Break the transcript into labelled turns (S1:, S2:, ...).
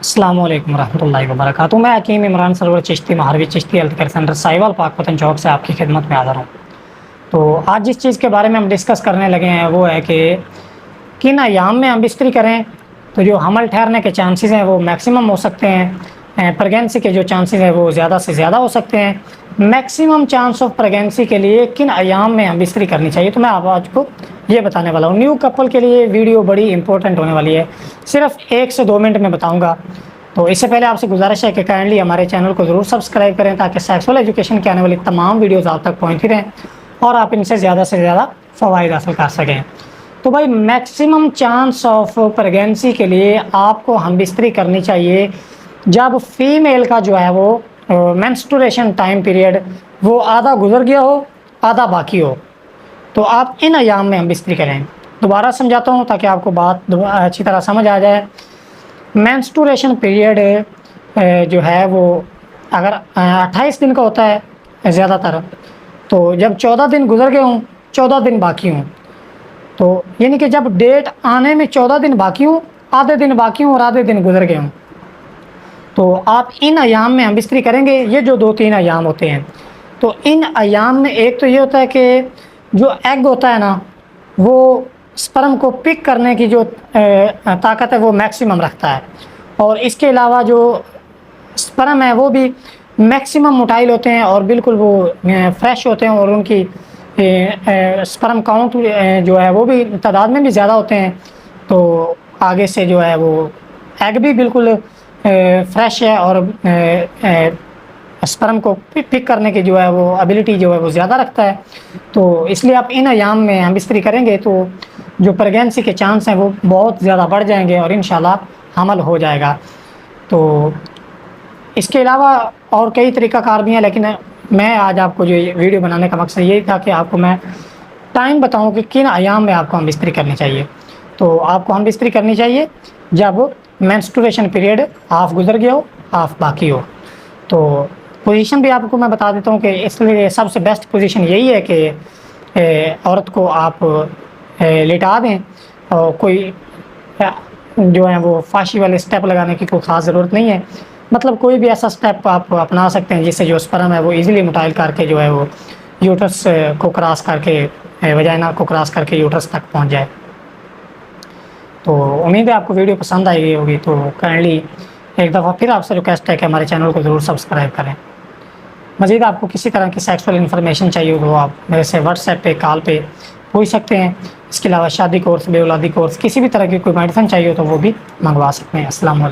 S1: السلام علیکم ورحمۃ اللہ وبرکاتہ۔ میں حکیم Imran Sarwar Chishti Maharvi Chishti health care centre Sahiwal Pakpattan چوک سے آپ کی خدمت میں حاضر ہوں۔ تو آج جس چیز کے بارے میں ہم ڈسکس کرنے لگے ہیں وہ ہے کہ کن ایام میں ہم بستری کریں تو جو حمل ٹھہرنے کے چانسز ہیں وہ میکسیمم ہو سکتے ہیں، پریگنسی کے جو چانسز ہیں وہ زیادہ سے زیادہ ہو سکتے ہیں۔ میکسیمم چانس آف پریگنسی کے لیے کن ایام میں ہم بستری کرنی چاہیے تو میں آج کو یہ بتانے والا ہوں۔ نیو کپل کے لیے ویڈیو بڑی امپورٹنٹ ہونے والی ہے، صرف 1 سے 2 منٹ میں بتاؤں گا۔ تو اس سے پہلے آپ سے گزارش ہے کہ کائنڈلی ہمارے چینل کو ضرور سبسکرائب کریں تاکہ سیکسول ایجوکیشن کی آنے والی تمام ویڈیوز آپ تک پہنچتی رہیں اور آپ ان سے زیادہ فوائد حاصل کر سکیں۔ تو بھائی میکسیمم چانس آف پریگنسی کے لیے آپ کو ہم بستری کرنی چاہیے جب فیمیل کا جو ہے وہ مینسٹوریشن ٹائم پیریڈ وہ آدھا گزر گیا ہو آدھا باقی ہو، تو آپ ان ایام میں ہم بستری کریں۔ دوبارہ سمجھاتا ہوں تاکہ آپ کو بات اچھی طرح سمجھ آ جائے۔ مینسٹوریشن پیریڈ جو ہے وہ اگر 28 دن کا ہوتا ہے زیادہ تر، تو جب 14 دن گزر گئے ہوں 14 دن باقی ہوں، تو یعنی کہ جب ڈیٹ آنے میں 14 دن باقی ہوں، آدھے دن باقی ہوں اور آدھے دن گزر گئے ہوں، تو آپ ان ایام میں ہم بستری کریں گے۔ یہ جو 2-3 ایام ہوتے ہیں، تو ان ایام میں ایک تو یہ ہوتا ہے کہ جو ایگ ہوتا ہے نا وہ سپرم کو پک کرنے کی جو طاقت ہے وہ میکسیمم رکھتا ہے، اور اس کے علاوہ جو سپرم ہے وہ بھی میکسیمم موٹائل ہوتے ہیں اور بالکل وہ فریش ہوتے ہیں، اور ان کی سپرم کاؤنٹ جو ہے وہ بھی تعداد میں بھی زیادہ ہوتے ہیں، تو آگے سے جو ہے وہ ایگ بھی بالکل فریش ہے اور سپرم کو پک کرنے کی جو ہے وہ ایبلٹی جو ہے وہ زیادہ رکھتا ہے۔ تو اس لیے آپ ان ایام میں ہم بستری کریں گے تو جو پریگنسی کے چانس ہیں وہ بہت زیادہ بڑھ جائیں گے اور انشاءاللہ حمل ہو جائے گا۔ تو اس کے علاوہ اور کئی طریقہ کار بھی ہیں، لیکن میں آج آپ کو جو ویڈیو بنانے کا مقصد یہی تھا کہ آپ کو میں ٹائم بتاؤں کہ کن ایام میں آپ کو ہم بستری کرنی چاہیے۔ تو آپ کو ہم بستری کرنی چاہیے جب مینسٹوریشن پیریڈ ہاف گزر گیا ہو ہاف باقی ہو۔ تو پوزیشن بھی آپ کو میں بتا دیتا ہوں کہ اس لیے سب سے بیسٹ پوزیشن یہی ہے کہ عورت کو آپ لٹا دیں، اور کوئی جو ہے وہ فاشی والے سٹیپ لگانے کی کوئی خاص ضرورت نہیں ہے، مطلب کوئی بھی ایسا سٹیپ آپ اپنا سکتے ہیں جس سے جو سپرم ہے وہ ایزیلی موٹائل کر کے جو ہے وہ یوٹرس کو کراس کر کے وجائنا کو کراس کر کے یوٹرس تک پہنچ جائے۔ تو امید ہے آپ کو ویڈیو پسند آئی گئی ہوگی، تو کائنڈلی ایک دفعہ پھر آپ سے ریکویسٹ ہے کہ ہمارے چینل کو ضرور سبسکرائب کریں۔ مزید آپ کو کسی طرح کی سیکسول انفارمیشن چاہیے تو آپ میرے سے واٹس ایپ پہ کال پہ پوچھ سکتے ہیں۔ اس کے علاوہ شادی کورس بے اولادی کورس کسی بھی طرح کی کوئی میڈیسن چاہیے تو وہ بھی منگوا سکتے ہیں۔ السلام علیکم۔